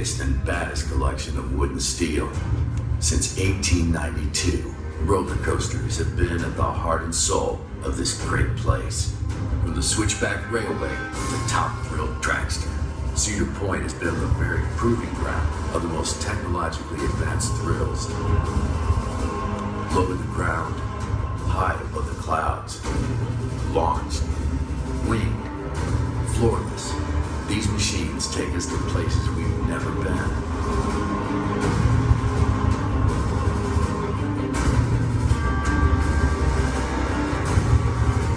biggest and baddest collection of wood and steel. Since 1892, roller coasters have been at the heart and soul of this great place. From the Switchback Railway to Top Thrill Dragster, Cedar Point has been the very proving ground of the most technologically advanced thrills. Low in the ground, high above the clouds, launched, winged, floorless, these machines take us to places we've never been.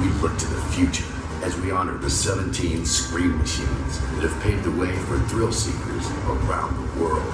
We look to the future as we honor the 17 scream machines that have paved the way for thrill seekers around the world.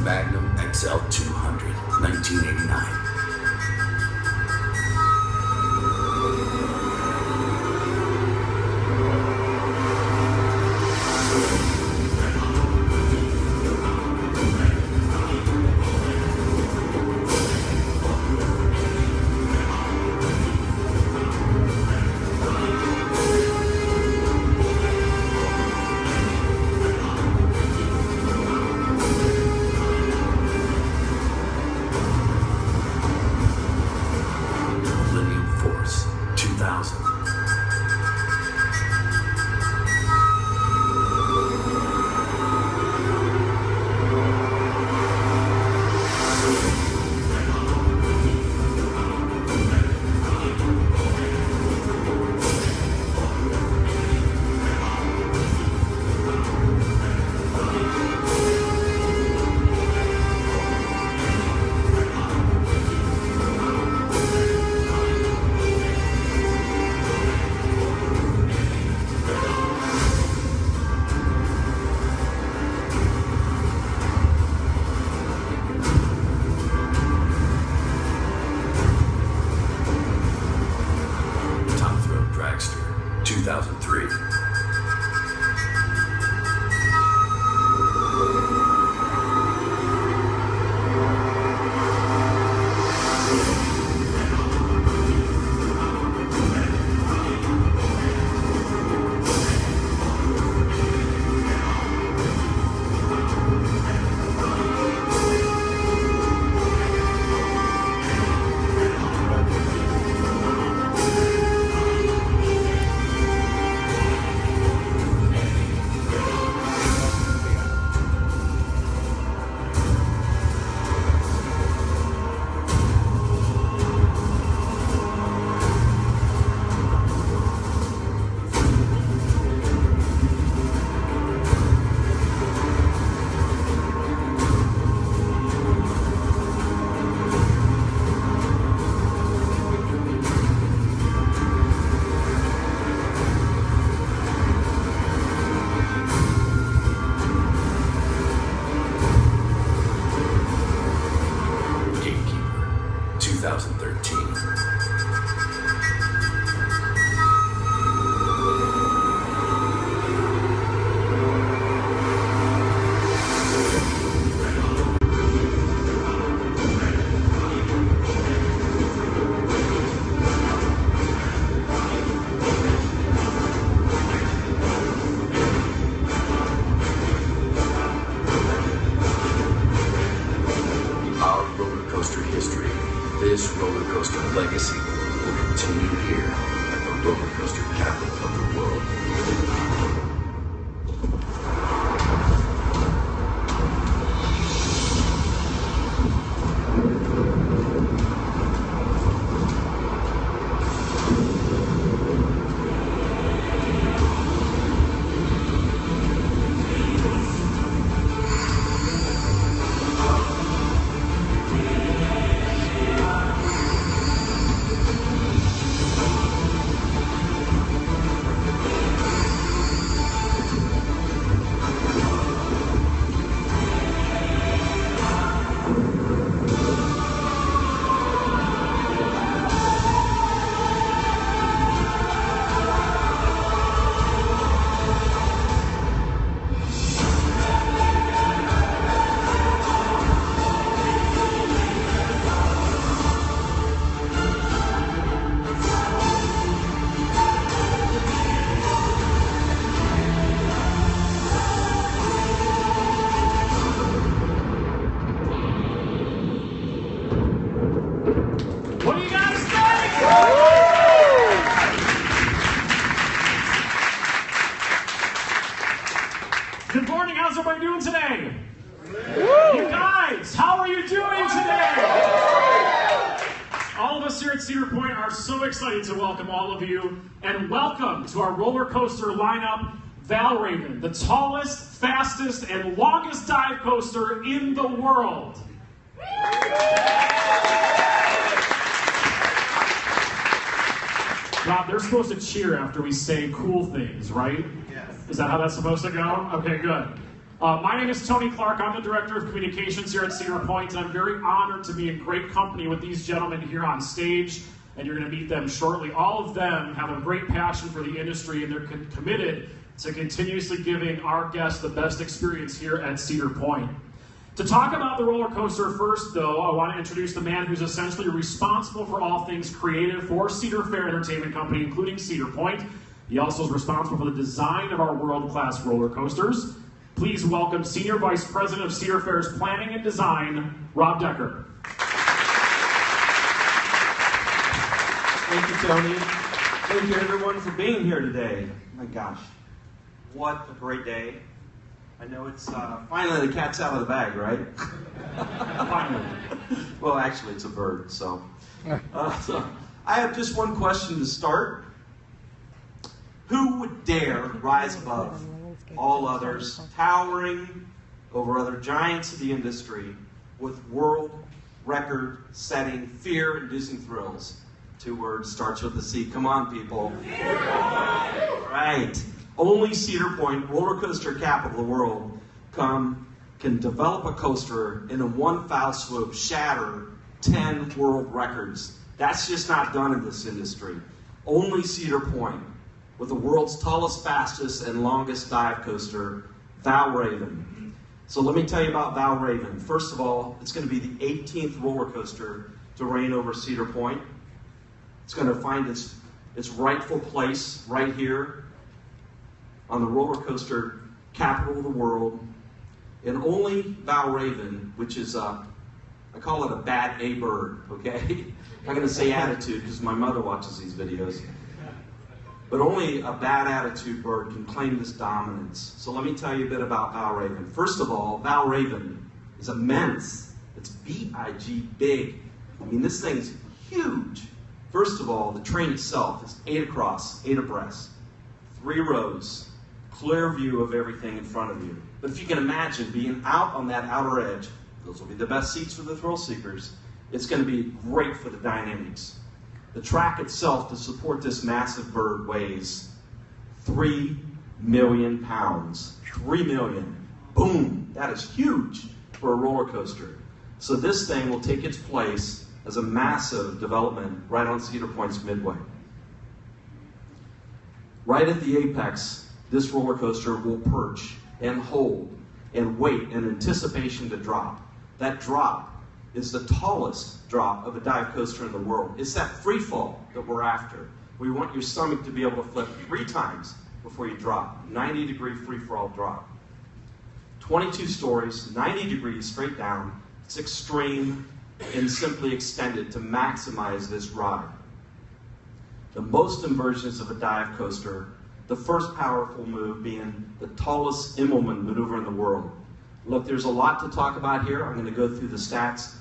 Magnum XL 200, 1989. Dragster, 2003. This roller coaster legacy will continue here at the roller coaster capital of the world. Cedar Point are so excited to welcome all of you, and welcome to our roller coaster lineup, Valravn, the tallest, fastest, and longest dive coaster in the world. Rob, they're supposed to cheer after we say cool things, right? Yes. Is that how that's supposed to go? Okay, good. My name is Tony Clark. I'm the Director of Communications here at Cedar Point, and I'm very honored to be in great company with these gentlemen here on stage, and you're going to meet them shortly. All of them have a great passion for the industry, and they're committed to continuously giving our guests the best experience here at Cedar Point. To talk about the roller coaster first, though, I want to introduce the man who's essentially responsible for all things creative for Cedar Fair Entertainment Company, including Cedar Point. He also is responsible for the design of our world-class roller coasters. Please welcome Senior Vice President of Cedar Fair's Planning and Design, Rob Decker. Thank you, Tony. Thank you, everyone, for being here today. My gosh, what a great day. I know it's finally the cat's out of the bag, right? Finally. Well, actually, it's a bird, so I have just one question to start. Who would dare rise above all others, towering over other giants of the industry with world record-setting, fear-inducing thrills? 2 words, starts with a C. Come on, people. Right. Only Cedar Point, roller coaster capital of the world, can develop a coaster and in one foul swoop shatter 10 world records. That's just not done in this industry. Only Cedar Point, with the world's tallest, fastest, and longest dive coaster, Valravn. So let me tell you about Valravn. First of all, it's going to be the 18th roller coaster to reign over Cedar Point. It's going to find its rightful place right here on the roller coaster capital of the world. And only Valravn, which is I call it a bad A bird, okay? I'm not going to say attitude because my mother watches these videos. But only a bad attitude bird can claim this dominance. So let me tell you a bit about Valravn. First of all, Valravn is immense. It's B-I-G, big. I mean, this thing's huge. First of all, the train itself is 8 across, 8 abreast, 3 rows, clear view of everything in front of you. But if you can imagine being out on that outer edge, those will be the best seats for the thrill seekers. It's going to be great for the dynamics. The track itself to support this massive bird weighs 3 million pounds. 3 million. Boom! That is huge for a roller coaster. So this thing will take its place as a massive development right on Cedar Point's midway. Right at the apex, this roller coaster will perch and hold and wait in anticipation to drop. That drop is the tallest drop of a dive coaster in the world. It's that free fall that we're after. We want your stomach to be able to flip 3 times before you drop. 90-degree free-for-all drop. 22 stories, 90 degrees straight down. It's extreme and simply extended to maximize this ride. The most inversions of a dive coaster, the first powerful move being the tallest Immelman maneuver in the world. Look, there's a lot to talk about here. I'm going to go through the stats,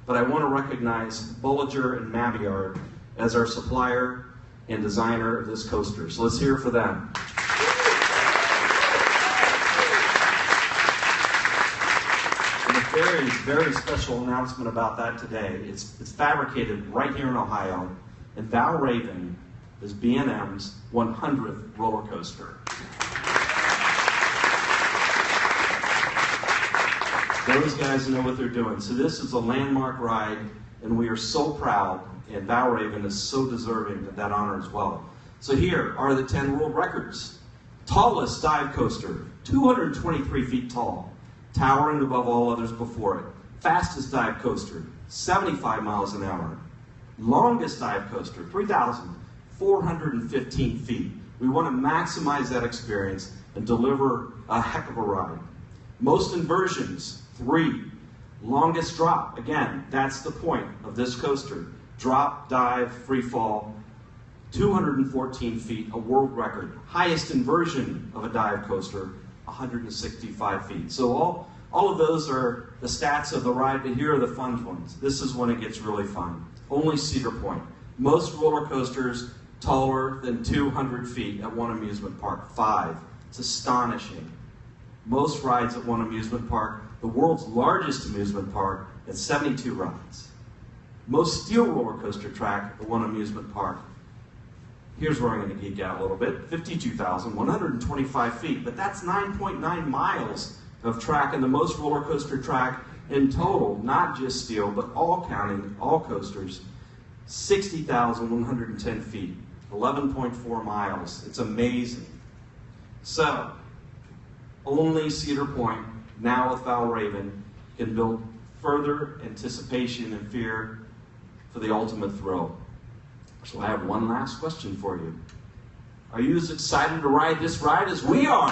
but I want to recognize Bolliger and Mabiard as our supplier and designer of this coaster. So let's hear it for them. And a very, very special announcement about that today. It's fabricated right here in Ohio, and Valravn is B&M's 100th roller coaster. Those guys know what they're doing. So this is a landmark ride, and we are so proud, and Valravn is so deserving of that honor as well. So here are the 10 world records. Tallest dive coaster, 223 feet tall, towering above all others before it. Fastest dive coaster, 75 miles an hour. Longest dive coaster, 3,415 feet. We want to maximize that experience and deliver a heck of a ride. Most inversions, 3. Longest drop, again, that's the point of this coaster. Drop, dive, free fall, 214 feet, a world record. Highest inversion of a dive coaster, 165 feet. So all of those are the stats of the ride, but here are the fun ones. This is when it gets really fun. Only Cedar Point. Most roller coasters taller than 200 feet at one amusement park, 5. It's astonishing. Most rides at one amusement park, the world's largest amusement park, at 72 rides. Most steel roller coaster track at one amusement park. Here's where I'm going to geek out a little bit. 52,125 feet, but that's 9.9 miles of track, and the most roller coaster track in total, not just steel, but all counting, all coasters, 60,110 feet, 11.4 miles. It's amazing. So, only Cedar Point, now with Valravn, can build further anticipation and fear for the ultimate thrill. So I have one last question for you. Are you as excited to ride this ride as we are?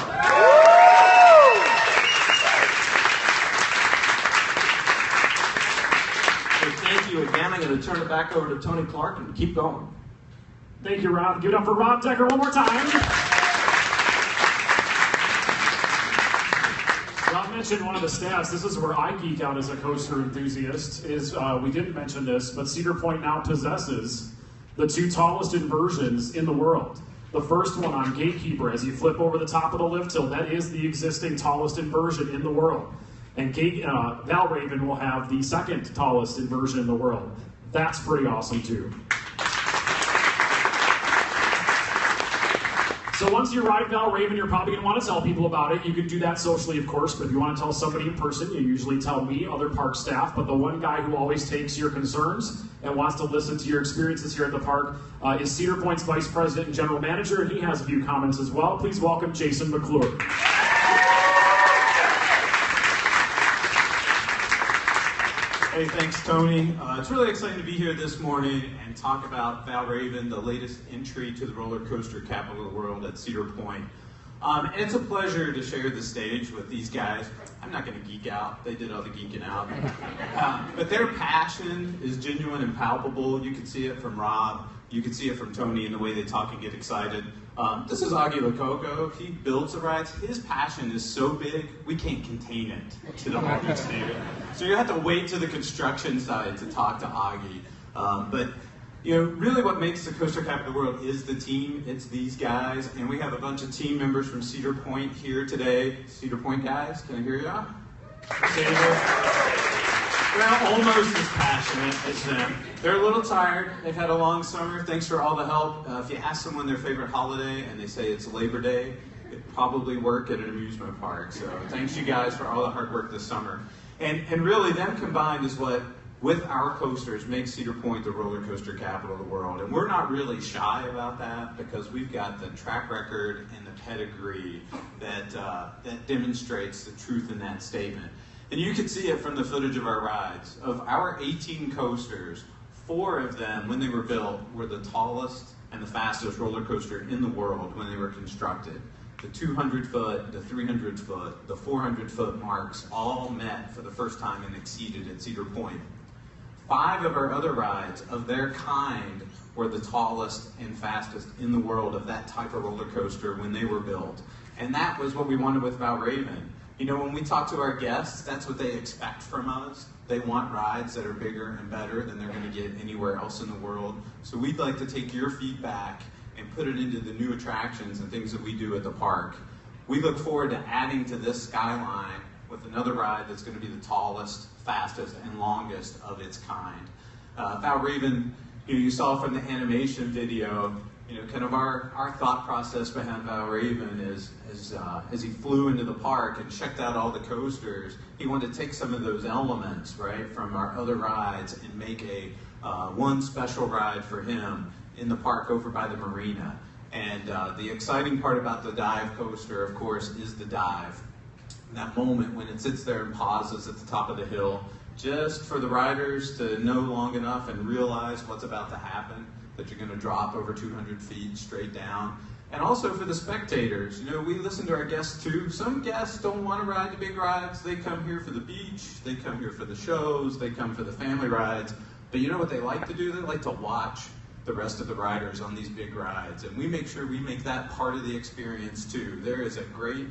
So thank you again. I'm going to turn it back over to Tony Clark and keep going. Thank you, Rob. Give it up for Rob Decker one more time. Rob mentioned one of the stats. This is where I geek out as a coaster enthusiast. We didn't mention this, but Cedar Point now possesses the 2 tallest inversions in the world. The first one on Gatekeeper, as you flip over the top of the lift hill, that is the existing tallest inversion in the world. And Valravn will have the second tallest inversion in the world. That's pretty awesome too. So once you ride Valravn, you're probably going to want to tell people about it. You can do that socially, of course, but if you want to tell somebody in person, you usually tell me, other park staff. But the one guy who always takes your concerns and wants to listen to your experiences here at the park is Cedar Point's Vice President and General Manager, and he has a few comments as well. Please welcome Jason McClure. Hey, thanks, Tony. It's really exciting to be here this morning and talk about Valravn, the latest entry to the roller coaster capital of the world at Cedar Point. And it's a pleasure to share the stage with these guys. I'm not going to geek out. They did all the geeking out. But their passion is genuine and palpable. You can see it from Rob. You can see it from Tony in the way they talk and get excited. This is Augie Lococo. He builds the rides. His passion is so big, we can't contain it to the Augie Stadium. So you have to wait to the construction site to talk to Augie. But you know, really what makes the coaster capital of the world is the team. It's these guys, and we have a bunch of team members from Cedar Point here today. Cedar Point guys, can I hear ya? They're almost as passionate as them. They're a little tired. They've had a long summer. Thanks for all the help. If you ask someone their favorite holiday and they say it's Labor Day, they probably work at an amusement park. So thanks you guys for all the hard work this summer. And really, them combined is what, with our coasters, makes Cedar Point the roller coaster capital of the world. And we're not really shy about that because we've got the track record and the pedigree that demonstrates the truth in that statement. And you can see it from the footage of our rides. Of our 18 coasters, 4 of them, when they were built, were the tallest and the fastest roller coaster in the world when they were constructed. The 200-foot, the 300-foot, the 400-foot marks all met for the first time and exceeded at Cedar Point. 5 of our other rides of their kind were the tallest and fastest in the world of that type of roller coaster when they were built. And that was what we wanted with Valravn. You know, when we talk to our guests, that's what they expect from us. They want rides that are bigger and better than they're going to get anywhere else in the world. So we'd like to take your feedback and put it into the new attractions and things that we do at the park. We look forward to adding to this skyline with another ride that's going to be the tallest, fastest, and longest of its kind. Valravn, you saw from the animation video, kind of our thought process behind Valravn is as he flew into the park and checked out all the coasters, he wanted to take some of those elements, right, from our other rides and make a one special ride for him in the park over by the marina. And the exciting part about the dive coaster, of course, is the dive. That moment when it sits there and pauses at the top of the hill, just for the riders to know long enough and realize what's about to happen, that you're going to drop over 200 feet straight down. And also for the spectators, we listen to our guests too. Some guests don't want to ride the big rides. They come here for the beach, they come here for the shows, they come for the family rides. But you know what they like to do? They like to watch the rest of the riders on these big rides. And we make sure we make that part of the experience too. There is a great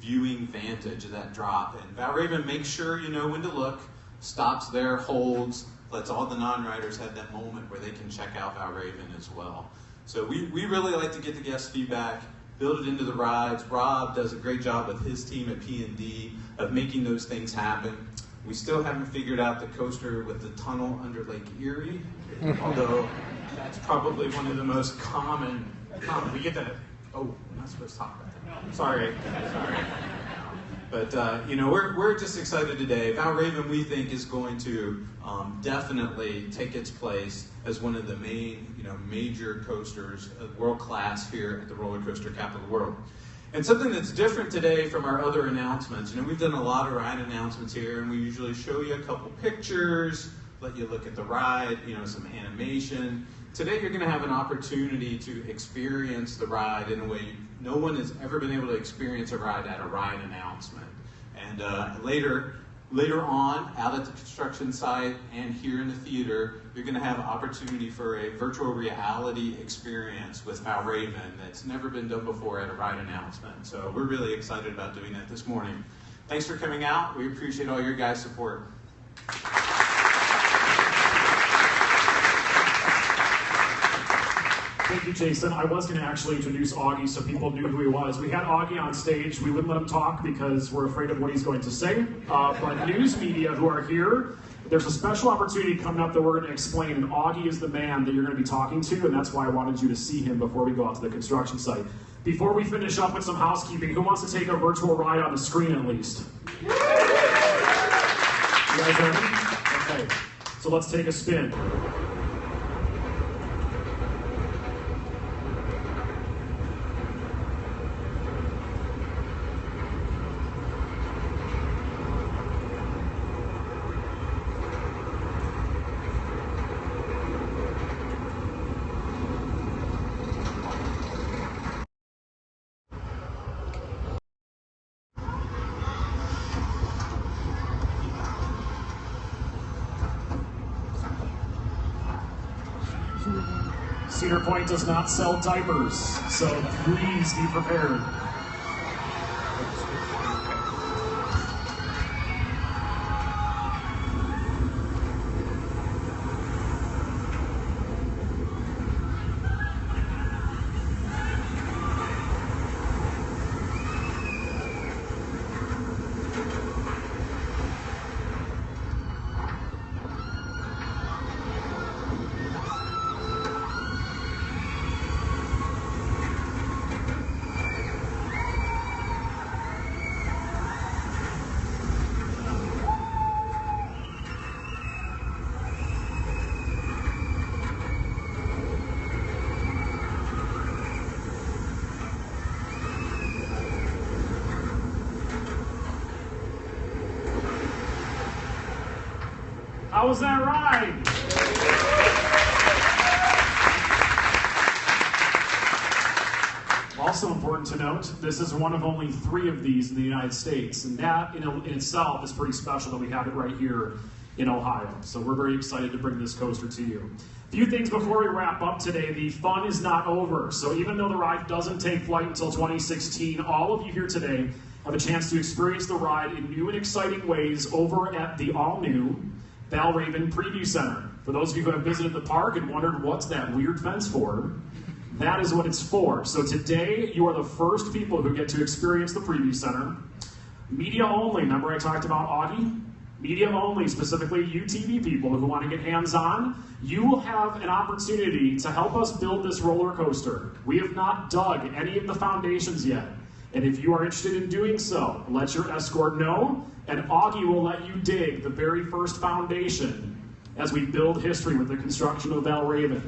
viewing vantage of that drop. And Valravn makes sure you know when to look, stops there, holds, lets all the non-riders have that moment where they can check out Valravn as well. So we really like to get the guest feedback, build it into the rides. Rob does a great job with his team at P&D of making those things happen. We still haven't figured out the coaster with the tunnel under Lake Erie, although that's probably one of the most common. We get that. Oh, I'm not supposed to talk about that. Sorry. But you know, we're just excited today. Valravn, we think, is going to definitely take its place as one of the main, major coasters, world class here at the roller coaster capital of the world. And something that's different today from our other announcements, we've done a lot of ride announcements here, and we usually show you a couple pictures, let you look at the ride, some animation. Today you're going to have an opportunity to experience the ride in a way no one has ever been able to experience a ride at a ride announcement. And later on, out at the construction site and here in the theater, you're going to have an opportunity for a virtual reality experience with Valravn that's never been done before at a ride announcement. So we're really excited about doing that this morning. Thanks for coming out. We appreciate all your guys' support. Thank you, Jason. I was going to actually introduce Augie so people knew who he was. We had Augie on stage. We wouldn't let him talk because we're afraid of what he's going to say. But news media who are here, there's a special opportunity coming up that we're going to explain, and Augie is the man that you're going to be talking to, and that's why I wanted you to see him before we go out to the construction site. Before we finish up with some housekeeping, who wants to take a virtual ride on the screen at least? You guys ready? Okay, so let's take a spin. Cedar Point does not sell diapers, so please be prepared. How was that ride? Also important to note, this is one of only 3 of these in the United States, and that in itself is pretty special that we have it right here in Ohio. So we're very excited to bring this coaster to you. A few things before we wrap up today. The fun is not over. So even though the ride doesn't take flight until 2016, all of you here today have a chance to experience the ride in new and exciting ways over at the all-new Valravn Preview Center. For those of you who have visited the park and wondered what's that weird fence for, that is what it's for. So today, you are the first people who get to experience the Preview Center. Media only, remember I talked about Augie? Media only, specifically you TV people who want to get hands-on, you will have an opportunity to help us build this roller coaster. We have not dug any of the foundations yet. And if you are interested in doing so, let your escort know, and Augie will let you dig the very first foundation as we build history with the construction of Valravn.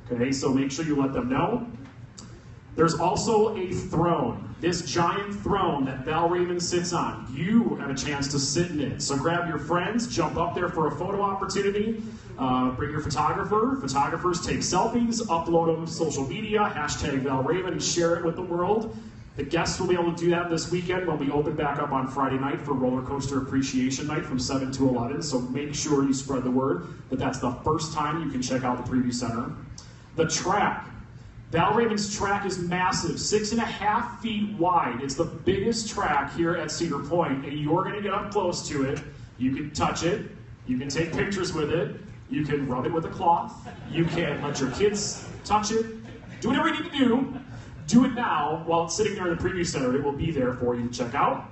Okay, so make sure you let them know. There's also a throne, this giant throne that Valravn sits on. You have a chance to sit in it. So grab your friends, jump up there for a photo opportunity, bring your photographer. Photographers take selfies, upload them to social media, hashtag Valravn, and share it with the world. The guests will be able to do that this weekend when we open back up on Friday night for Roller Coaster Appreciation Night from 7 to 11. So make sure you spread the word that that's the first time you can check out the Preview Center. The track. Valravn's track is massive, 6.5 feet wide. It's the biggest track here at Cedar Point, and you're going to get up close to it. You can touch it. You can take pictures with it. You can rub it with a cloth. You can let your kids touch it. Do whatever you need to do. Do it now while it's sitting there in the preview center. It will be there for you to check out.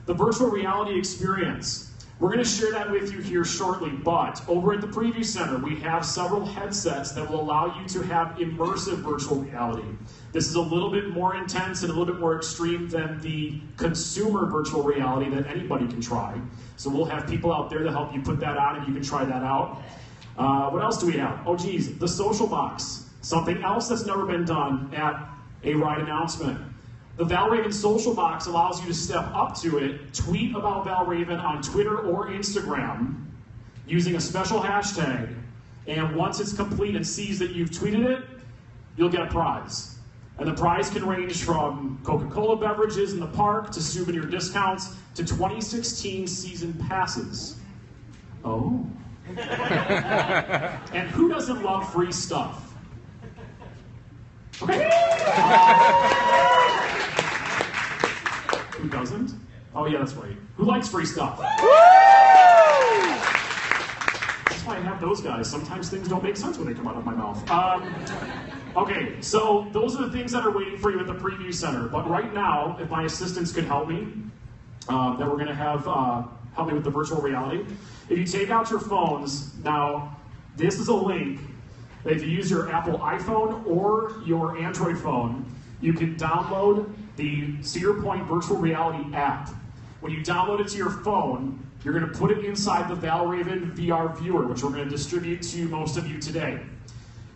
The virtual reality experience. We're going to share that with you here shortly, but over at the preview center, we have several headsets that will allow you to have immersive virtual reality. This is a little bit more intense and a little bit more extreme than the consumer virtual reality that anybody can try. So we'll have people out there to help you put that on and you can try that out. What else do we have? Oh geez, the social box. Something else that's never been done at a ride announcement. The Valravn social box allows you to step up to it, tweet about Valravn on Twitter or Instagram using a special hashtag, and once it's complete and sees that you've tweeted it, you'll get a prize. And the prize can range from Coca-Cola beverages in the park to souvenir discounts to 2016 season passes. Oh. And who doesn't love free stuff? Okay. Who doesn't? Oh yeah, that's right. Who likes free stuff? That's why I have those guys. Sometimes things don't make sense when they come out of my mouth. Okay, so those are the things that are waiting for you at the preview center. But right now, if my assistants could help me, that we're going to have help me with the virtual reality. If you take out your phones, now this is a link that if you use your Apple iPhone or your Android phone, you can download the Cedar Point Virtual Reality app. When you download it to your phone, you're going to put it inside the Valravn VR viewer, which we're going to distribute to most of you today.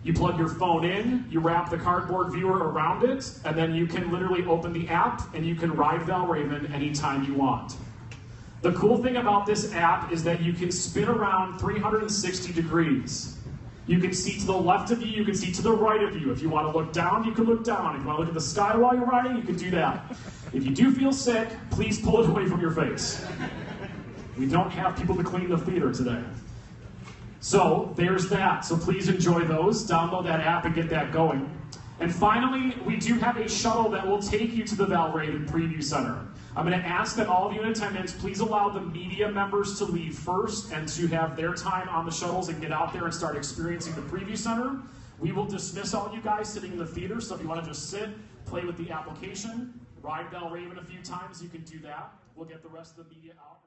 You plug your phone in, you wrap the cardboard viewer around it, and then you can literally open the app and you can ride Valravn anytime you want. The cool thing about this app is that you can spin around 360 degrees. You can see to the left of you, you can see to the right of you. If you want to look down, you can look down. If you want to look at the sky while you're riding, you can do that. If you do feel sick, please pull it away from your face. We don't have people to clean the theater today. So there's that. So please enjoy those. Download that app and get that going. And finally, we do have a shuttle that will take you to the Valravn Preview Center. I'm going to ask that all of you in attendance, please allow the media members to leave first and to have their time on the shuttles and get out there and start experiencing the Preview Center. We will dismiss all you guys sitting in the theater, so if you want to just sit, play with the application, ride Valravn a few times, you can do that. We'll get the rest of the media out.